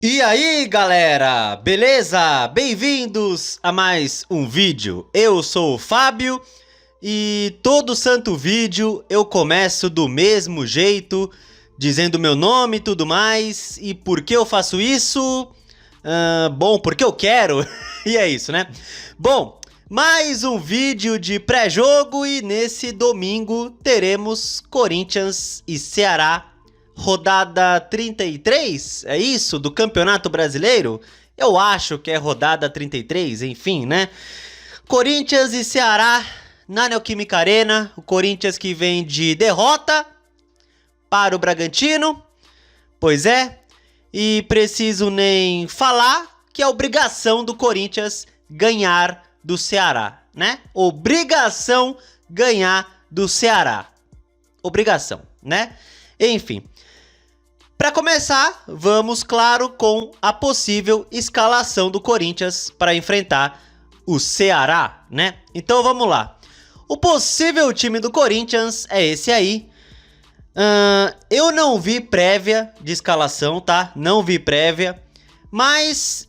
E aí galera, beleza? Bem-vindos a mais um vídeo. Eu sou o Fábio e todo santo vídeo eu começo do mesmo jeito, dizendo meu nome e tudo mais. E por que eu faço isso? Bom, porque eu quero, e é isso, né? Bom, mais um vídeo de pré-jogo e nesse domingo teremos Corinthians e Ceará. Rodada 33, é isso? Do Campeonato Brasileiro? Eu acho que é rodada 33, enfim, né? Corinthians e Ceará na Neoquímica Arena. O Corinthians que vem de derrota para o Bragantino. Pois é. E preciso nem falar que é obrigação do Corinthians ganhar do Ceará, né? Obrigação ganhar do Ceará. Obrigação, né? Enfim. Para começar, vamos, claro, com a possível escalação do Corinthians para enfrentar o Ceará, né? Então vamos lá. O possível time do Corinthians é esse aí. Eu não vi prévia de escalação, tá? Não vi prévia. Mas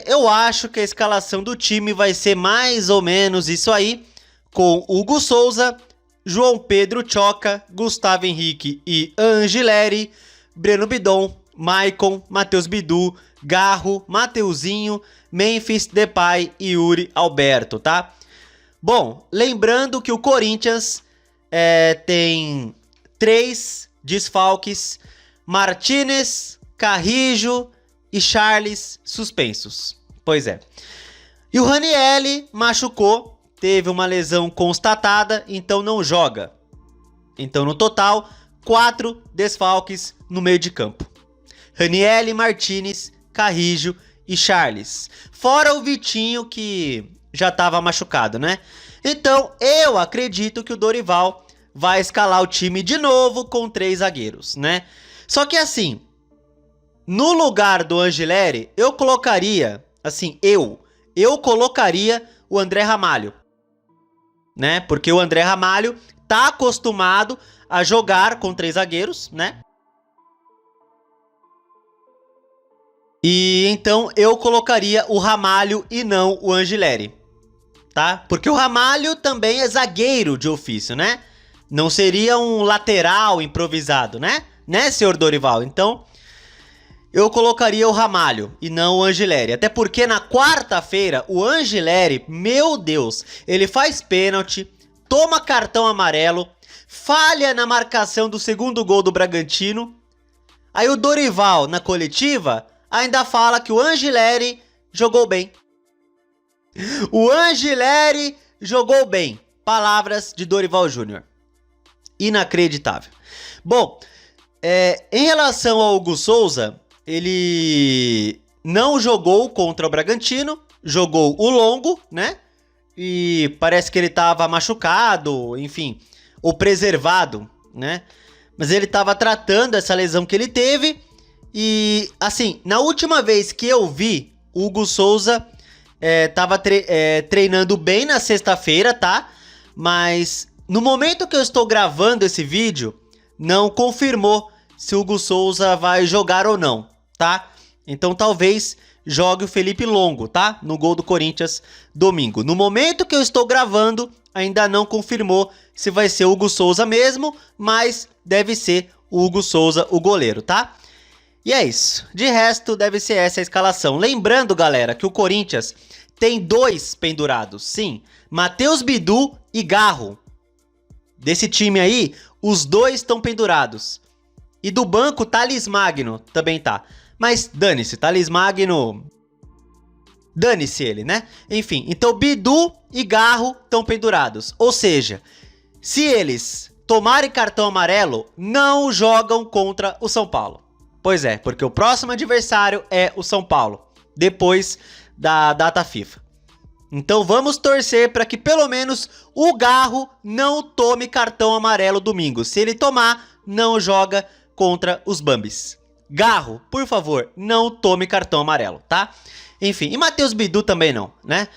eu acho que a escalação do time vai ser mais ou menos isso aí. Com Hugo Souza, João Pedro Choca, Gustavo Henrique e Angileri, Breno Bidon, Maicon, Matheus Bidu, Garro, Mateuzinho, Memphis Depay e Yuri Alberto, tá? Bom, lembrando que o Corinthians tem 3 desfalques: Martinez, Carrijo e Charles suspensos. Pois é. E o Ranieri machucou, teve uma lesão constatada, então não joga. Então no total, 4 desfalques no meio de campo: Ranieri, Martinez, Carrijo e Charles. Fora o Vitinho, que já estava machucado, né? Então eu acredito que o Dorival vai escalar o time de novo com 3 zagueiros, né? Só que assim, no lugar do Angileri, eu colocaria, assim, eu colocaria o André Ramalho, né? Porque o André Ramalho tá acostumado a jogar com 3 zagueiros, né? E então eu colocaria o Ramalho e não o Angileri, tá? Porque o Ramalho também é zagueiro de ofício, né? Não seria um lateral improvisado, né? Né, senhor Dorival? Então eu colocaria o Ramalho e não o Angileri. Até porque na quarta-feira o Angileri, meu Deus, ele faz pênalti, toma cartão amarelo, falha na marcação do segundo gol do Bragantino. Aí o Dorival, na coletiva, ainda fala que o Angileri jogou bem. O Angileri jogou bem. Palavras de Dorival Júnior. Inacreditável. Bom, em relação ao Hugo Souza, ele não jogou contra o Bragantino, jogou o longo, né? E parece que ele estava machucado, enfim, ou preservado, né? Mas ele estava tratando essa lesão que ele teve. E assim, na última vez que eu vi, o Hugo Souza estava treinando bem na sexta-feira, tá? Mas no momento que eu estou gravando esse vídeo, não confirmou se o Hugo Souza vai jogar ou não, tá? Então talvez jogue o Felipe Longo, tá? No gol do Corinthians domingo. No momento que eu estou gravando, ainda não confirmou se vai ser o Hugo Souza mesmo, mas deve ser o Hugo Souza, o goleiro, tá? E é isso. De resto, deve ser essa a escalação. Lembrando, galera, que o Corinthians tem 2 pendurados. Sim, Matheus Bidu e Garro. Desse time aí, os 2 estão pendurados. E do banco, Thales Magno também tá. Mas dane-se, Thales Magno... Dane-se ele, né? Enfim, então Bidu e Garro estão pendurados. Ou seja, se eles tomarem cartão amarelo, não jogam contra o São Paulo. Pois é, porque o próximo adversário é o São Paulo, depois da data FIFA. Então vamos torcer para que pelo menos o Garro não tome cartão amarelo domingo. Se ele tomar, não joga contra os Bambis. Garro, por favor, não tome cartão amarelo, tá? Enfim, e Matheus Bidu também não, né?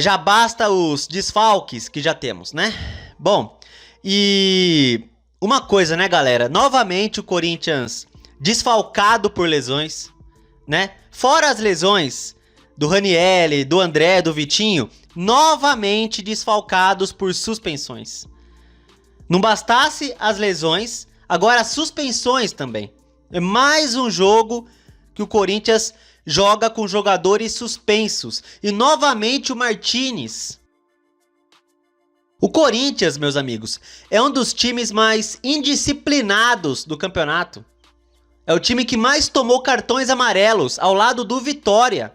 Já basta os desfalques que já temos, né? Bom, e uma coisa, né, galera? Novamente o Corinthians desfalcado por lesões, né? Fora as lesões do Ranieri, do André, do Vitinho, novamente desfalcados por suspensões. Não bastasse as lesões, agora as suspensões também. É mais um jogo que o Corinthians joga com jogadores suspensos. E novamente o Martínez. O Corinthians, meus amigos, é um dos times mais indisciplinados do campeonato. É o time que mais tomou cartões amarelos, ao lado do Vitória.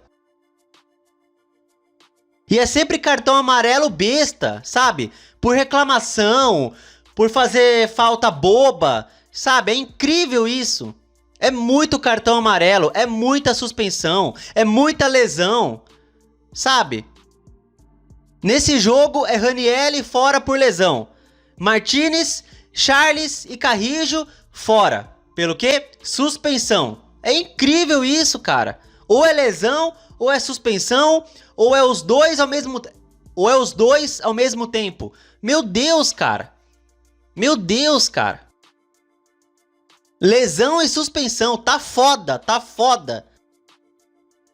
E é sempre cartão amarelo besta, sabe? Por reclamação, por fazer falta boba, sabe? É incrível isso. É muito cartão amarelo, é muita suspensão, é muita lesão, sabe? Nesse jogo é Ranieri fora por lesão. Martínez, Charles e Carrijo fora. Pelo quê? Suspensão. É incrível isso, cara. Ou é lesão, ou é suspensão, ou é os dois ao mesmo tempo. Meu Deus, cara. Meu Deus, cara. Lesão e suspensão, tá foda, tá foda.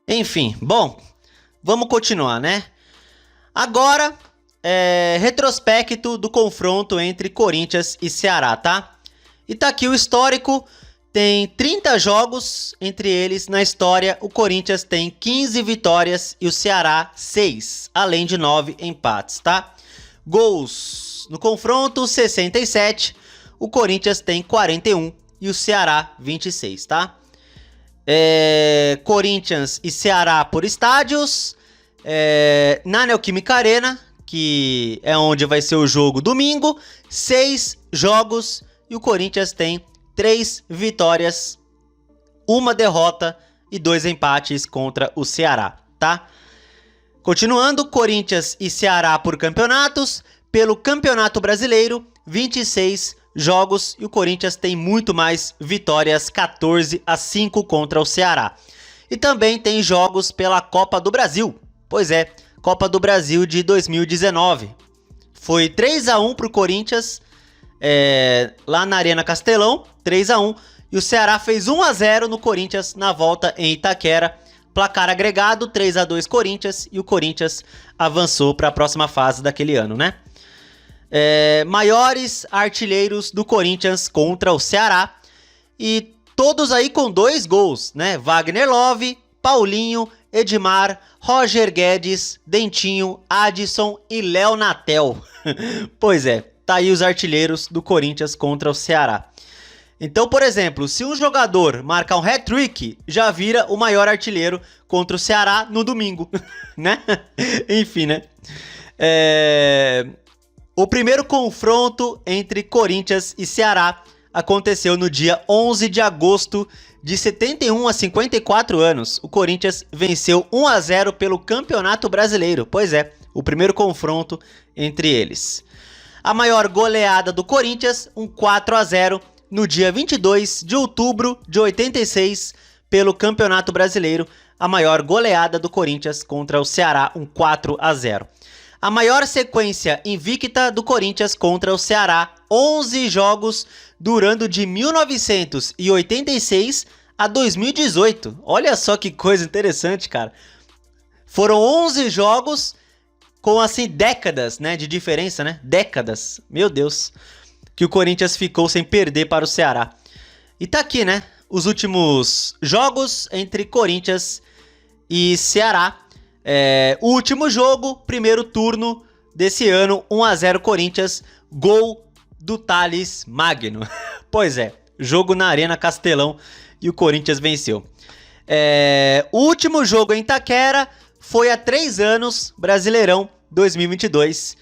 Enfim, bom, vamos continuar, né? Agora, retrospecto do confronto entre Corinthians e Ceará, tá? E tá aqui o histórico, tem 30 jogos entre eles na história, o Corinthians tem 15 vitórias e o Ceará 6, além de 9 empates, tá? Gols no confronto, 67, o Corinthians tem 41 e o Ceará 26, tá? Corinthians e Ceará por estádios, na Neoquímica Arena, que é onde vai ser o jogo domingo, 6 jogos e o Corinthians tem 3 vitórias, 1 derrota e 2 empates contra o Ceará, tá? Continuando, Corinthians e Ceará por campeonatos, pelo Campeonato Brasileiro, 26 jogos e o Corinthians tem muito mais vitórias, 14-5 contra o Ceará. E também tem jogos pela Copa do Brasil. Pois é, Copa do Brasil de 2019. Foi 3-1 pro Corinthians, lá na Arena Castelão, 3-1. E o Ceará fez 1-0 no Corinthians na volta em Itaquera. Placar agregado, 3-2 Corinthians. E o Corinthians avançou para a próxima fase daquele ano, né? Maiores artilheiros do Corinthians contra o Ceará. E todos aí com 2 gols, né? Wagner Love, Paulinho, Edmar, Roger Guedes, Dentinho, Adson e Léo Natel. Pois é, tá aí os artilheiros do Corinthians contra o Ceará. Então, por exemplo, se um jogador marcar um hat-trick, já vira o maior artilheiro contra o Ceará no domingo, né? Enfim, né? O primeiro confronto entre Corinthians e Ceará aconteceu no dia 11 de agosto de 71 a 54 anos. O Corinthians venceu 1-0 pelo Campeonato Brasileiro. Pois é, o primeiro confronto entre eles. A maior goleada do Corinthians, um 4-0, no dia 22 de outubro de 86, pelo Campeonato Brasileiro. A maior goleada do Corinthians contra o Ceará, um 4-0. A maior sequência invicta do Corinthians contra o Ceará, 11 jogos durando de 1986 a 2018. Olha só que coisa interessante, cara. Foram 11 jogos com, assim, décadas, né, de diferença, né? Décadas, meu Deus, que o Corinthians ficou sem perder para o Ceará. E tá aqui, né, os últimos jogos entre Corinthians e Ceará. O último jogo, primeiro turno desse ano, 1-0 Corinthians, gol do Thales Magno. Pois é, jogo na Arena Castelão e o Corinthians venceu. O último jogo em Itaquera foi há 3 anos, Brasileirão 2022.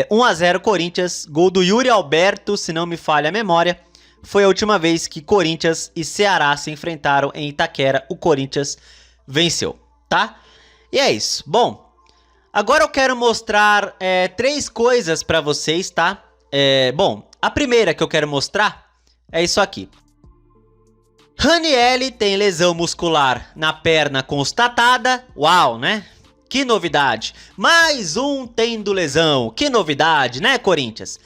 1-0 Corinthians, gol do Yuri Alberto, se não me falha a memória. Foi a última vez que Corinthians e Ceará se enfrentaram em Itaquera. O Corinthians venceu, tá? E é isso. Bom, agora eu quero mostrar 3 coisas pra vocês, tá? Bom, a primeira que eu quero mostrar é isso aqui. Ranieri tem lesão muscular na perna constatada. Uau, né? Que novidade. Mais um tendo lesão. Que novidade, né, Corinthians?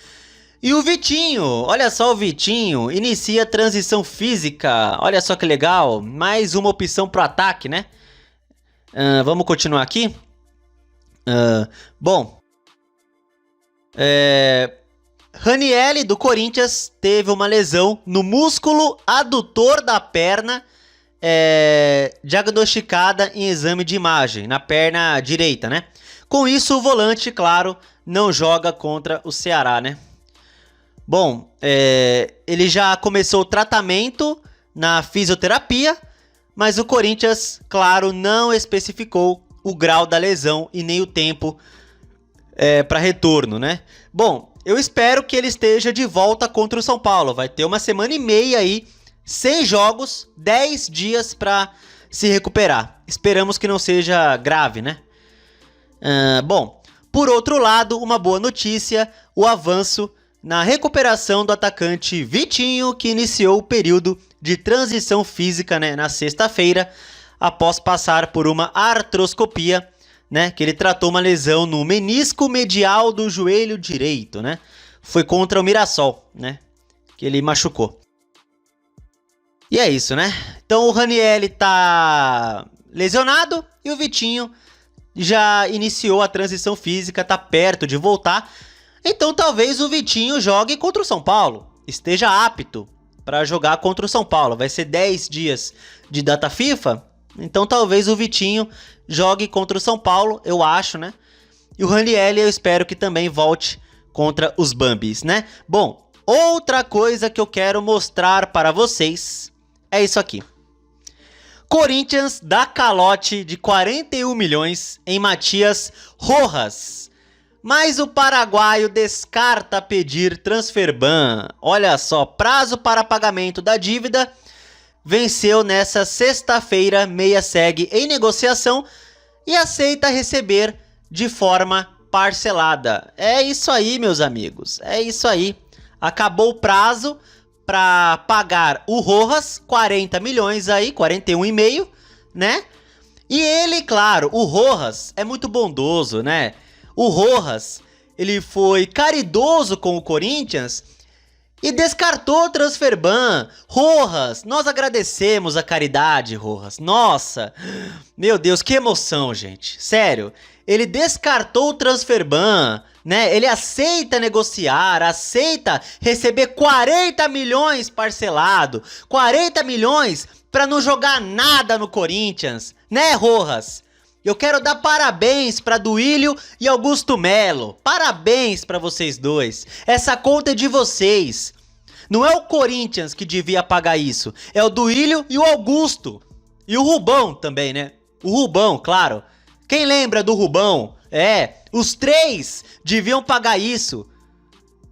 E o Vitinho, olha só, o Vitinho inicia transição física. Olha só que legal, mais uma opção pro ataque, né? Vamos continuar aqui. Bom, Ranieri do Corinthians teve uma lesão no músculo adutor da perna, diagnosticada em exame de imagem, na perna direita, né? Com isso, o volante, claro, não joga contra o Ceará, né? Bom, ele já começou o tratamento na fisioterapia, mas o Corinthians, claro, não especificou o grau da lesão e nem o tempo para retorno, né? Bom, eu espero que ele esteja de volta contra o São Paulo. Vai ter uma semana e meia aí, 6 jogos, 10 dias para se recuperar. Esperamos que não seja grave, né? Bom, por outro lado, uma boa notícia, o avanço na recuperação do atacante Vitinho, que iniciou o período de transição física, né, na sexta-feira, após passar por uma artroscopia, né, que ele tratou uma lesão no menisco medial do joelho direito, né? Foi contra o Mirassol, né, que ele machucou. E é isso, né? Então o Ranieri tá lesionado e o Vitinho já iniciou a transição física, tá perto de voltar. Então talvez o Vitinho jogue contra o São Paulo, esteja apto para jogar contra o São Paulo. Vai ser 10 dias de data FIFA, então talvez o Vitinho jogue contra o São Paulo, eu acho, né? E o Ranieri eu espero que também volte contra os Bambis, né? Bom, outra coisa que eu quero mostrar para vocês é isso aqui. Corinthians dá calote de 41 milhões em Matias Rojas. Mas o paraguaio descarta pedir transferban. Olha só, prazo para pagamento da dívida venceu nessa sexta-feira. Meia segue em negociação e aceita receber de forma parcelada. É isso aí, meus amigos. É isso aí. Acabou o prazo para pagar o Rojas, 40 milhões aí, 41,5, né? E ele, claro, o Rojas é muito bondoso, né? O Rojas, ele foi caridoso com o Corinthians e descartou o transferban. Rojas, nós agradecemos a caridade, Rojas. Nossa, meu Deus, que emoção, gente. Sério, ele descartou o transferban, né? Ele aceita negociar, aceita receber 40 milhões parcelado. 40 milhões para não jogar nada no Corinthians, né, Rojas? Eu quero dar parabéns para Duílio e Augusto Melo. Parabéns para vocês dois. Essa conta é de vocês. Não é o Corinthians que devia pagar isso. É o Duílio e o Augusto. E o Rubão também, né? O Rubão, claro. Quem lembra do Rubão? Os três deviam pagar isso.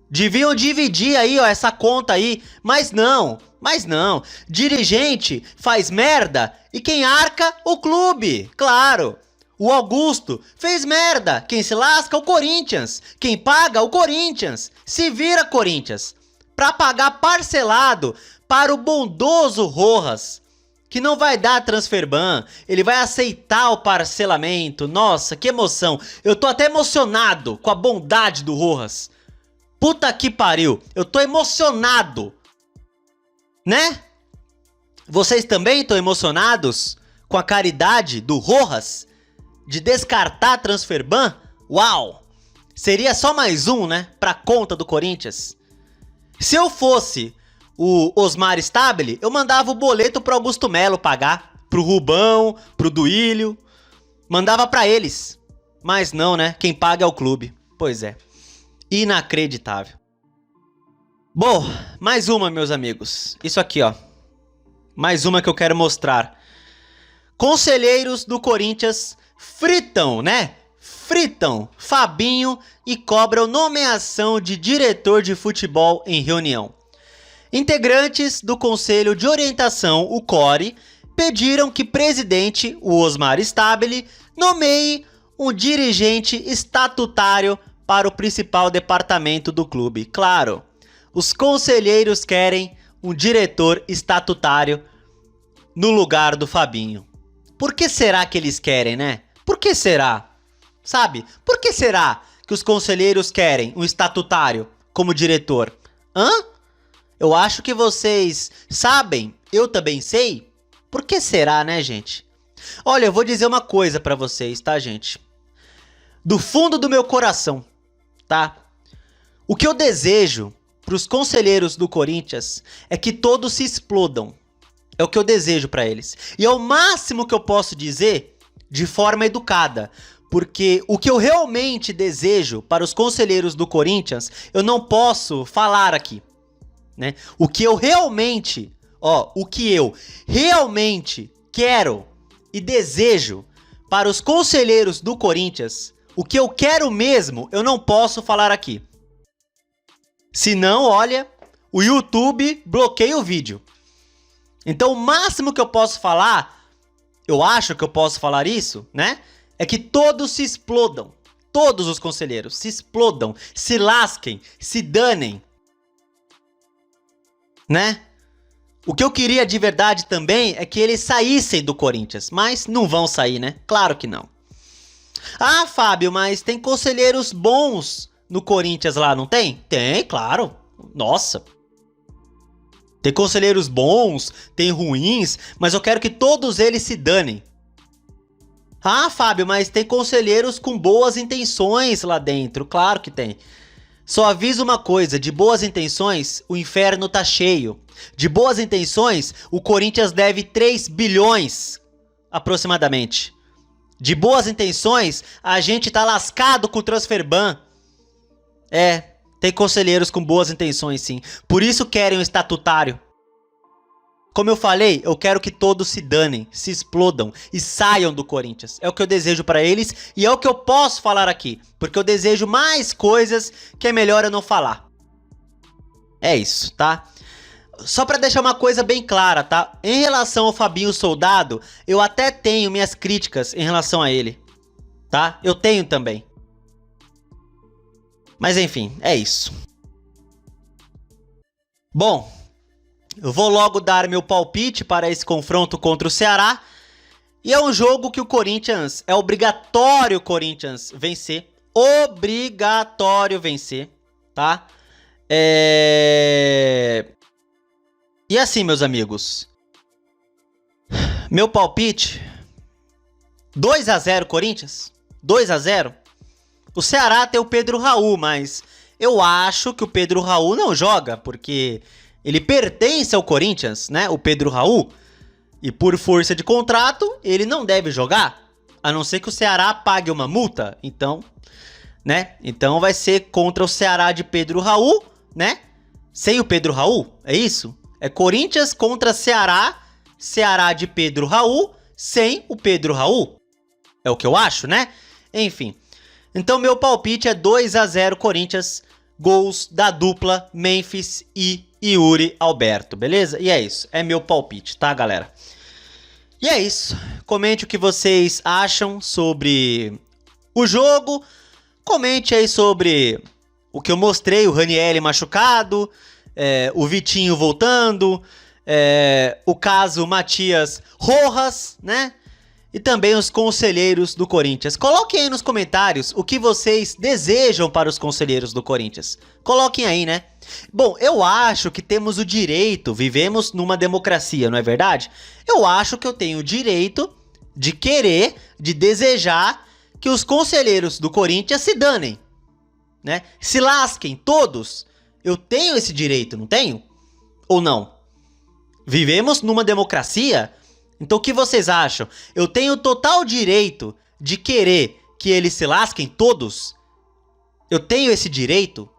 Deviam dividir aí, ó, essa conta aí. Mas não. Dirigente faz merda e quem arca, o clube. Claro. O Augusto fez merda. Quem se lasca, o Corinthians. Quem paga, o Corinthians. Se vira, Corinthians. Pra pagar parcelado para o bondoso Rojas, que não vai dar transferban. Ele vai aceitar o parcelamento. Nossa, que emoção. Eu tô até emocionado com a bondade do Rojas. Puta que pariu. Eu tô emocionado. Né? Vocês também estão emocionados com a caridade do Rojas de descartar transferban? Uau! Seria só mais um, né? Pra conta do Corinthians. Se eu fosse o Osmar Stabile, eu mandava o boleto pro Augusto Melo pagar, pro Rubão, pro Duílio. Mandava pra eles. Mas não, né? Quem paga é o clube. Pois é. Inacreditável. Bom, mais uma, meus amigos. Isso aqui, ó. Mais uma que eu quero mostrar. Conselheiros do Corinthians fritam, né? Fritam Fabinho e cobram nomeação de diretor de futebol em reunião. Integrantes do Conselho de Orientação, o CORE, pediram que presidente, o Osmar Stabile, nomeie um dirigente estatutário para o principal departamento do clube. Claro, os conselheiros querem um diretor estatutário no lugar do Fabinho. Por que será que eles querem, né? Por que será? Sabe? Por que será que os conselheiros querem um estatutário? como diretor? Hã? Eu acho que vocês sabem, eu também sei. Por que será, né, gente? Olha, eu vou dizer uma coisa pra vocês, tá, gente? Do fundo do meu coração, tá? O que eu desejo pros conselheiros do Corinthians é que todos se explodam. É o que eu desejo pra eles. E é o máximo que eu posso dizer de forma educada. Porque o que eu realmente desejo para os conselheiros do Corinthians, eu não posso falar aqui, né? O que eu realmente quero e desejo para os conselheiros do Corinthians, o que eu quero mesmo, eu não posso falar aqui. Senão, olha, o YouTube bloqueia o vídeo. Então, o máximo que eu posso falar, eu acho que eu posso falar isso, né? É que todos se explodam. Todos os conselheiros se explodam, se lasquem, se danem. Né? O que eu queria de verdade também é que eles saíssem do Corinthians. Mas não vão sair, né? Claro que não. Ah, Fábio, mas tem conselheiros bons no Corinthians lá, não tem? Tem, claro. Nossa. Tem conselheiros bons, tem ruins, mas eu quero que todos eles se danem. Ah, Fábio, mas tem conselheiros com boas intenções lá dentro. Claro que tem. Só aviso uma coisa, de boas intenções, o inferno tá cheio. De boas intenções, o Corinthians deve 3 bilhões, aproximadamente. De boas intenções, a gente tá lascado com o Transferban. É, tem conselheiros com boas intenções, sim. Por isso querem um estatutário. Como eu falei, eu quero que todos se danem, se explodam e saiam do Corinthians. É o que eu desejo pra eles e é o que eu posso falar aqui. Porque eu desejo mais coisas que é melhor eu não falar. É isso, tá? Só pra deixar uma coisa bem clara, tá? Em relação ao Fabinho Soldado, eu até tenho minhas críticas em relação a ele. Tá? Eu tenho também. Mas enfim, é isso. Bom, eu vou logo dar meu palpite para esse confronto contra o Ceará. E é um jogo que o Corinthians, é obrigatório o Corinthians vencer. Obrigatório vencer, tá? E assim, meus amigos. Meu palpite, 2-0 Corinthians. 2-0. O Ceará tem o Pedro Raul, mas eu acho que o Pedro Raul não joga, porque ele pertence ao Corinthians, né? O Pedro Raul. E por força de contrato, ele não deve jogar. A não ser que o Ceará pague uma multa. Então, né? Então vai ser contra o Ceará de Pedro Raul, né? Sem o Pedro Raul, é isso? É Corinthians contra Ceará. Ceará de Pedro Raul, sem o Pedro Raul. É o que eu acho, né? Enfim. Então meu palpite é 2-0 Corinthians. Gols da dupla Memphis e Yuri Alberto, beleza? E é isso, é meu palpite, tá, galera? E é isso, comente o que vocês acham sobre o jogo, comente aí sobre o que eu mostrei, o Ranieri machucado, o Vitinho voltando, o caso Matias Rojas, né? E também os conselheiros do Corinthians. Coloquem aí nos comentários o que vocês desejam para os conselheiros do Corinthians. Coloquem aí, né? Bom, eu acho que temos o direito, vivemos numa democracia, não é verdade? Eu acho que eu tenho o direito de querer, de desejar que os conselheiros do Corinthians se danem, né? Se lasquem todos. Eu tenho esse direito, não tenho? Ou não? Vivemos numa democracia? Então o que vocês acham? Eu tenho total direito de querer que eles se lasquem todos? Eu tenho esse direito?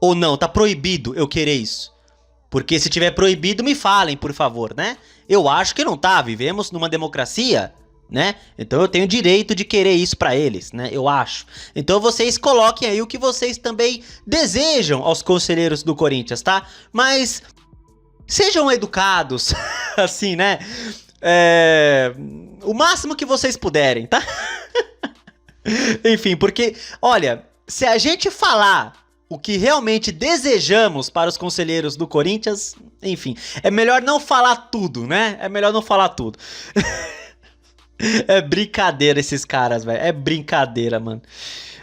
Ou não? Tá proibido eu querer isso? Porque se tiver proibido, me falem, por favor, né? Eu acho que não tá. Vivemos numa democracia, né? Então eu tenho direito de querer isso pra eles, né? Eu acho. Então vocês coloquem aí o que vocês também desejam aos conselheiros do Corinthians, tá? Mas sejam educados, assim, né? O máximo que vocês puderem, tá? Enfim, porque, olha, se a gente falar o que realmente desejamos para os conselheiros do Corinthians, enfim, é melhor não falar tudo, né? É melhor não falar tudo. É brincadeira esses caras, velho. É brincadeira, mano.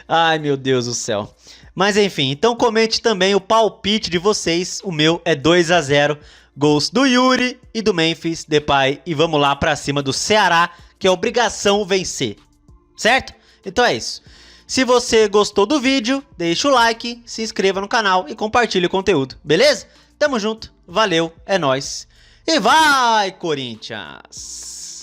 Ai, meu Deus do céu. Mas enfim, então comente também o palpite de vocês. O meu é 2 a 0. Gols do Yuri e do Memphis Depay. E vamos lá pra cima do Ceará, que é obrigação vencer. Certo? Então é isso. Se você gostou do vídeo, deixa o like, se inscreva no canal e compartilhe o conteúdo. Beleza? Tamo junto. Valeu. É nóis. E vai, Corinthians!